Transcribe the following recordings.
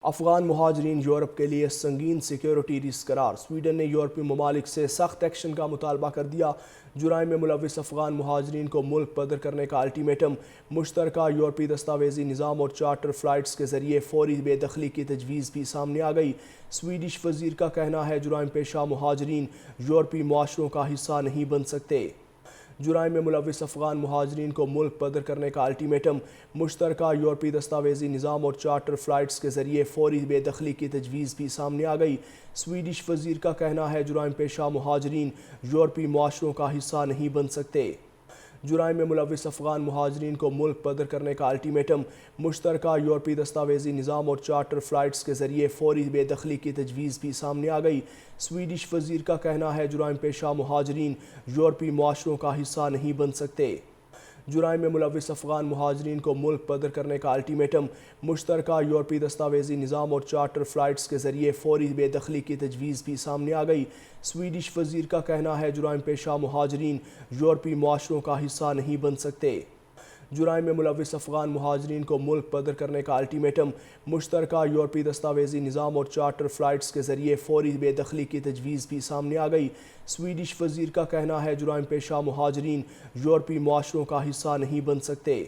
افغان مہاجرین یورپ کے لیے سنگین سیکیورٹی رسک قرار۔ سویڈن نے یورپی ممالک سے سخت ایکشن کا مطالبہ کر دیا۔ جرائم میں ملوث افغان مہاجرین کو ملک بدر کرنے کا الٹیمیٹم۔ مشترکہ یورپی دستاویزی نظام اور چارٹر فلائٹس کے ذریعے فوری بے دخلی کی تجویز بھی سامنے آ گئی۔ سویڈش وزیر کا کہنا ہے جرائم پیشہ مہاجرین یورپی معاشروں کا حصہ نہیں بن سکتے۔ جرائم میں ملوث افغان مہاجرین کو ملک بدر کرنے کا الٹیمیٹم۔ مشترکہ یورپی دستاویزی نظام اور چارٹر فلائٹس کے ذریعے فوری بے دخلی کی تجویز بھی سامنے آ گئی۔ سویڈش وزیر کا کہنا ہے جرائم پیشہ مہاجرین یورپی معاشروں کا حصہ نہیں بن سکتے۔ جرائم میں ملوث افغان مہاجرین کو ملک بدر کرنے کا الٹیمیٹم۔ مشترکہ یورپی دستاویزی نظام اور چارٹر فلائٹس کے ذریعے فوری بے دخلی کی تجویز بھی سامنے آ گئی۔ سویڈش وزیر کا کہنا ہے جرائم پیشہ مہاجرین یورپی معاشروں کا حصہ نہیں بن سکتے۔ جرائم میں ملوث افغان مہاجرین کو ملک بدر کرنے کا الٹیمیٹم۔ مشترکہ یورپی دستاویزی نظام اور چارٹر فلائٹس کے ذریعے فوری بے دخلی کی تجویز بھی سامنے آ گئی۔ سویڈش وزیر کا کہنا ہے جرائم پیشہ مہاجرین یورپی معاشروں کا حصہ نہیں بن سکتے۔ جرائم میں ملوث افغان مہاجرین کو ملک بدر کرنے کا الٹیمیٹم۔ مشترکہ یورپی دستاویزی نظام اور چارٹر فلائٹس کے ذریعے فوری بے دخلی کی تجویز بھی سامنے آ گئی۔ سویڈش وزیر کا کہنا ہے جرائم پیشہ مہاجرین یورپی معاشروں کا حصہ نہیں بن سکتے۔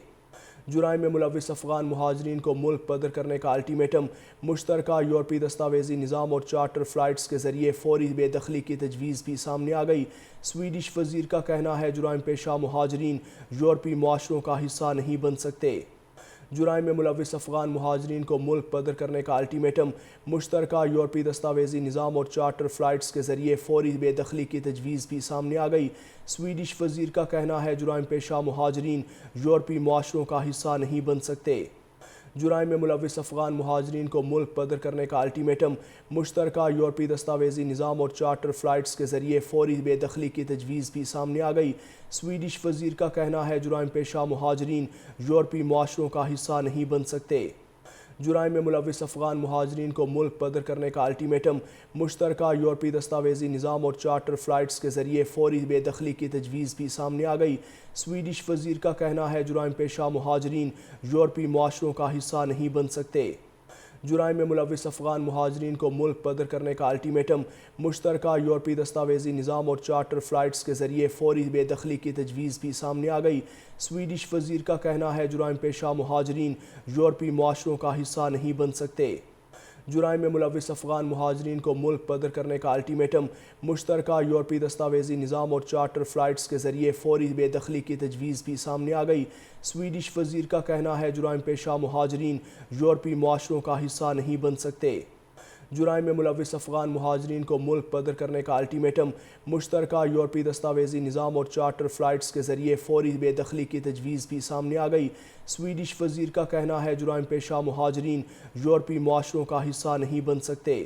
جرائم میں ملوث افغان مہاجرین کو ملک بدر کرنے کا الٹیمیٹم۔ مشترکہ یورپی دستاویزی نظام اور چارٹر فلائٹس کے ذریعے فوری بے دخلی کی تجویز بھی سامنے آ گئی۔ سویڈش وزیر کا کہنا ہے جرائم پیشہ مہاجرین یورپی معاشروں کا حصہ نہیں بن سکتے۔ جرائم میں ملوث افغان مہاجرین کو ملک بدر کرنے کا الٹیمیٹم۔ مشترکہ یورپی دستاویزی نظام اور چارٹر فلائٹس کے ذریعے فوری بے دخلی کی تجویز بھی سامنے آ گئی۔ سویڈش وزیر کا کہنا ہے جرائم پیشہ مہاجرین یورپی معاشروں کا حصہ نہیں بن سکتے۔ جرائم میں ملوث افغان مہاجرین کو ملک بدر کرنے کا الٹیمیٹم۔ مشترکہ یورپی دستاویزی نظام اور چارٹر فلائٹس کے ذریعے فوری بے دخلی کی تجویز بھی سامنے آ گئی۔ سویڈش وزیر کا کہنا ہے جرائم پیشہ مہاجرین یورپی معاشروں کا حصہ نہیں بن سکتے۔ جرائم میں ملوث افغان مہاجرین کو ملک بدر کرنے کا الٹیمیٹم۔ مشترکہ یورپی دستاویزی نظام اور چارٹر فلائٹس کے ذریعے فوری بے دخلی کی تجویز بھی سامنے آ گئی۔ سویڈش وزیر کا کہنا ہے جرائم پیشہ مہاجرین یورپی معاشروں کا حصہ نہیں بن سکتے۔ جرائم میں ملوث افغان مہاجرین کو ملک بدر کرنے کا الٹیمیٹم۔ مشترکہ یورپی دستاویزی نظام اور چارٹر فلائٹس کے ذریعے فوری بے دخلی کی تجویز بھی سامنے آ گئی۔ سویڈش وزیر کا کہنا ہے جرائم پیشہ مہاجرین یورپی معاشروں کا حصہ نہیں بن سکتے۔ جرائم میں ملوث افغان مہاجرین کو ملک بدر کرنے کا الٹیمیٹم۔ مشترکہ یورپی دستاویزی نظام اور چارٹر فلائٹس کے ذریعے فوری بے دخلی کی تجویز بھی سامنے آ گئی۔ سویڈش وزیر کا کہنا ہے جرائم پیشہ مہاجرین یورپی معاشروں کا حصہ نہیں بن سکتے۔ جرائم میں ملوث افغان مہاجرین کو ملک بدر کرنے کا الٹیمیٹم۔ مشترکہ یورپی دستاویزی نظام اور چارٹر فلائٹس کے ذریعے فوری بے دخلی کی تجویز بھی سامنے آ گئی۔ سویڈش وزیر کا کہنا ہے جرائم پیشہ مہاجرین یورپی معاشروں کا حصہ نہیں بن سکتے۔